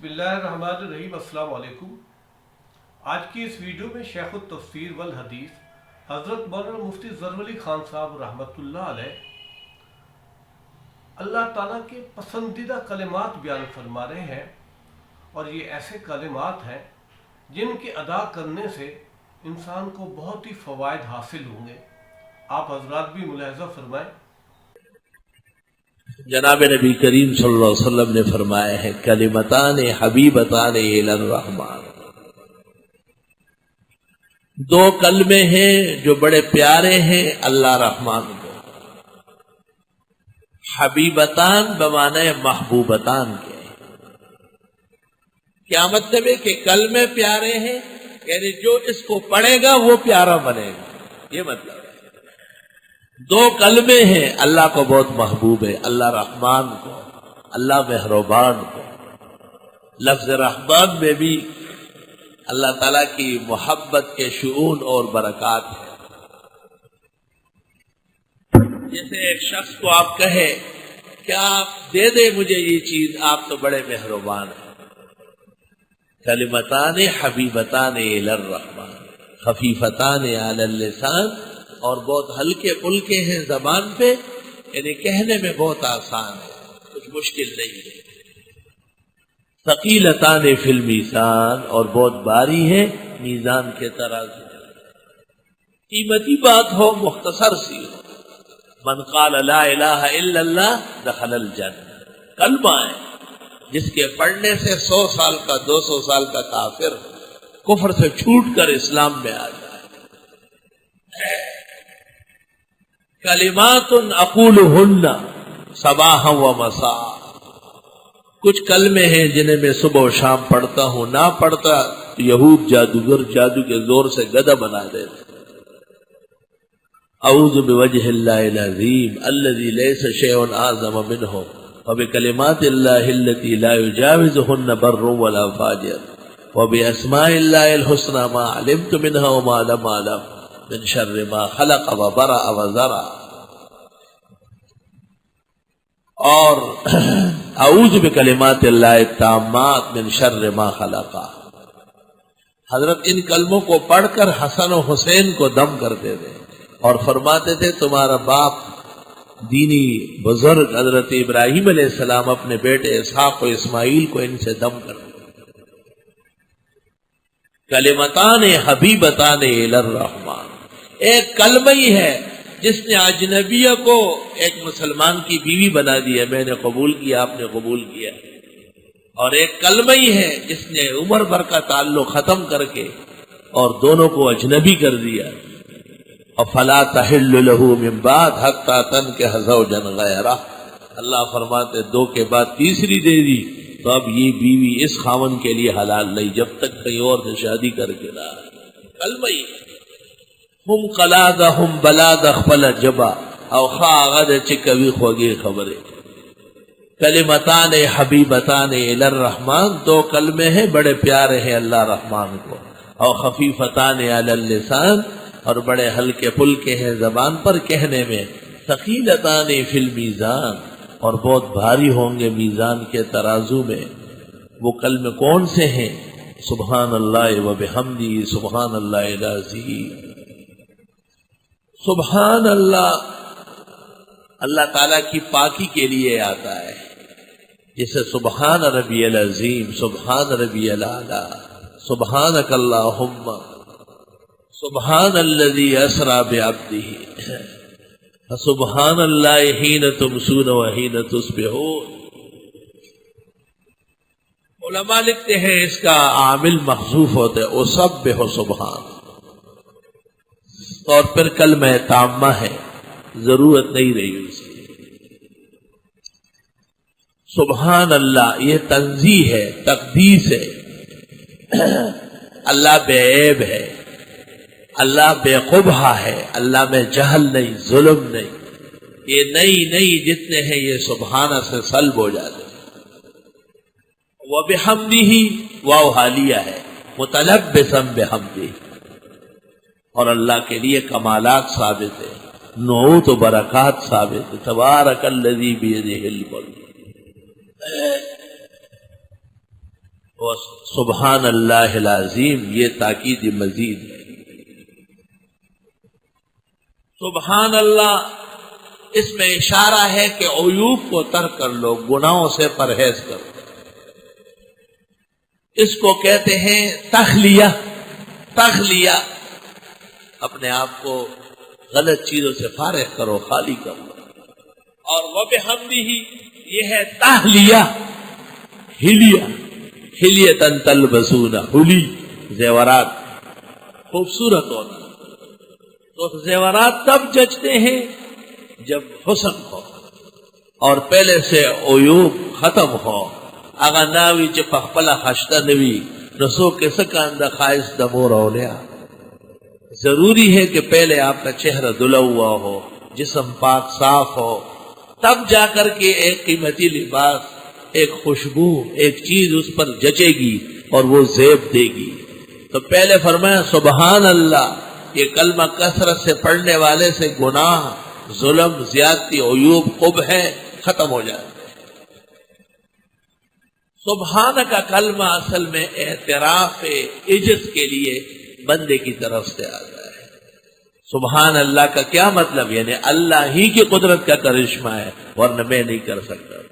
बिस्मिल्लाहिर्रहमानिर्रहीम। अस्सलाम वालेकुम। आज की इस वीडियो में शेख तफसीर वल हदीस हज़रत मौलाना मुफ्ती ज़फ़र अली खान साहब रहमतुल्लाह अलैह अल्लाह ताला के पसंदीदा कलिमात बयान फरमा रहे हैं, और ये ऐसे कलिमात हैं जिनके अदा करने से इंसान को बहुत ही फ़वाइद हासिल होंगे। आप हजरात भी मुलाहजा फरमाएं। जनाब नबी करीम सल्लल्लाहु अलैहि वसल्लम ने फरमाया है, कलिमतान हबीबतान इलर रहमान, दो कलमे हैं जो बड़े प्यारे हैं अल्लाह रहमान को। हबीबतान बमाने महबूबतान के। क्या मतलब है कि कलमे प्यारे हैं, यानी जो इसको पढ़ेगा वो प्यारा बनेगा, ये मतलब है। दो कलमे हैं, अल्लाह को बहुत महबूब है, अल्लाह रहमान को, अल्लाह मेहरबान को। लफ्ज रहमान में भी अल्लाह ताला की मोहब्बत के शुऊन और बरकत है। जैसे एक शख्स को आप कहे कि आप दे दे मुझे ये चीज, आप तो बड़े मेहरबान हैं। कलिमतान हबीबतान इलर रहमान खफीफतान अलल लिसान, और बहुत हल्के फुल्के हैं जबान पे, यानी कहने में बहुत आसान है, कुछ मुश्किल नहीं है। सकीलतान फिल मीज़ान, और बहुत भारी है मीज़ान के तराजू। कीमती बात हो, मुख्तसर सी हो। मन क़ाल ला इलाहा इल्लल्लाह दखलल जन्नह, कलमा है जिसके पढ़ने से 100 साल का 200 साल का काफिर कुफ्र से छूट कर इस्लाम में आ जाए। कलिमातुन अक़ूलुहुन्ना सबाह व मसा, कुछ कलमे हैं जिन्हें मैं सुबह और शाम पढ़ता हूं, ना पढ़ता तो यहूद जादूगर जादू के जोर से गधा बना देते। अऊज़ु बिवजहिल्लाहिल अज़ीम अल्लज़ी लैसा शैउन आज़म मिन्हु व बिकलिमातिल्लाहिल्लती ला युजाविज़ुहुन्ना बर्रुन वला फ़ाजिर व बिअस्माइल्लाहिल हुस्ना मा अलिमतु मिन्हा व मा लम अअलम मिन शर्रि मा खलक़ व बरअ व ज़रा। और अऊज़ु बिकलिमातिल्लाहि ताम्मात मिन शर्रि मा खलक़। हजरत इन कलमों को पढ़कर हसन और हुसैन को दम करते थे और फरमाते थे, तुम्हारा बाप दीनी बुजुर्ग हजरत इब्राहिम अलैहिस्सलाम अपने बेटे इसहाक और इस्माइल को इनसे दम कर। कलिमतान हबीबतान इलर रहमान, एक कलमा ही है जिसने अजनबिया को एक मुसलमान की बीवी बना दिया, मैंने कबूल किया, आपने कबूल किया। और एक कलमा ही है जिसने उम्र भर का ताल्लुक खत्म करके और दोनों को अजनबी कर दिया। और फला तहिल्लु लहू मिन बाद हत्ता तनकिह ज़ौजन गैरह, अल्लाह फरमाते दो के बाद तीसरी दे दी तो अब ये बीवी इस खावन के लिए हलाल नहीं जब तक कहीं और से शादी करके ना। कलमा ही हम कलादा हम बलाद अखबल जबा और खागद चिकवी खोगे खबरें। कलिमतान हबीबतान इलर रहमान, दो कलमे हैं बड़े प्यारे हैं अल्लाह रहमान को। और खफीफतान अलल लिसान, और बड़े हल्के फुल्के हैं जबान पर कहने में। सकीलतान फिल मीज़ान, और बहुत भारी होंगे मीज़ान के तराजू में। वो कलमे कौन से हैं? सुबहान अल्लाह व बिहम्दी सुबहान अल्लाहिल अज़ीम। सुबहान अल्लाह अल्लाह ताला की पाकी के लिए आता है, जिसे सुबहान रब्बियल अज़ीम, सुबहान रब्बियल आला, सुबहानक अल्लाहुम्मा, सुबहान अल्लज़ी असरा बिअब्दिही, सुबहान अल्लाह हीन तुमसून व हीन तुस्बिहून। उलमा लिखते हैं इसका आमिल महज़ूफ होता है उसब्बिहु सुबहान, और फिर कलमा ताम्मा है, जरूरत नहीं रही उसकी। सुबहान अल्लाह ये तंज़ीह है, तक़दीस है। अल्लाह बेऐब है, अल्लाह बेक़ुबहा है, अल्लाह में जहल नहीं, जुल्म नहीं। ये नई नई जितने हैं ये सुबहाना से सल्ब हो जाते हैं। वह बिहम्दिही वाव हालिया है, मुतलब्बिसन बिहम्दिही, और अल्लाह के लिए कमालात साबित है, नऊत व बरकात साबित है। तबारकल्लज़ी बियदिहिल मुल्क। سبحان اللہ العظیم، یہ تاکید مزید ہے۔ سبحان اللہ، اس میں اشارہ ہے کہ عیوب کو ترک کر لو، گناہوں سے پرہیز کرو۔ اس کو کہتے ہیں تخلیہ۔ تخلیہ، اپنے آپ کو غلط چیزوں سے فارغ کرو، خالی کر لو۔ اور وبحمدہ، یہ ہے تحلیہ، ہلیہ، ہلیۃ تلبسون، حلی زیورات، خوبصورت ہونا۔ تو زیورات تب جچتے ہیں جب حسن ہو اور پہلے سے عیوب ختم ہو۔ اگر ناوی چ پخپلا خشتہ نوی نسو کے سکاندہ خائص دمور اولیا، ضروری ہے کہ پہلے آپ کا چہرہ دھلا ہوا ہو، جسم پاک صاف ہو، تب جا کر کے ایک قیمتی لباس، ایک خوشبو، ایک چیز اس پر جچے گی اور وہ زیب دے گی۔ تو پہلے فرمایا سبحان اللہ، یہ کلمہ کثرت سے پڑھنے والے سے گناہ، ظلم، زیادتی، عیوب، قبح ختم ہو جاتے ہیں۔ سبحان کا کلمہ اصل میں اعتراف عجز کے لیے بندے کی طرف سے آتا ہے۔ سبحان اللہ کا کیا مطلب؟ یعنی اللہ ہی کی قدرت کا کرشمہ ہے، ورنہ میں نہیں کر سکتا۔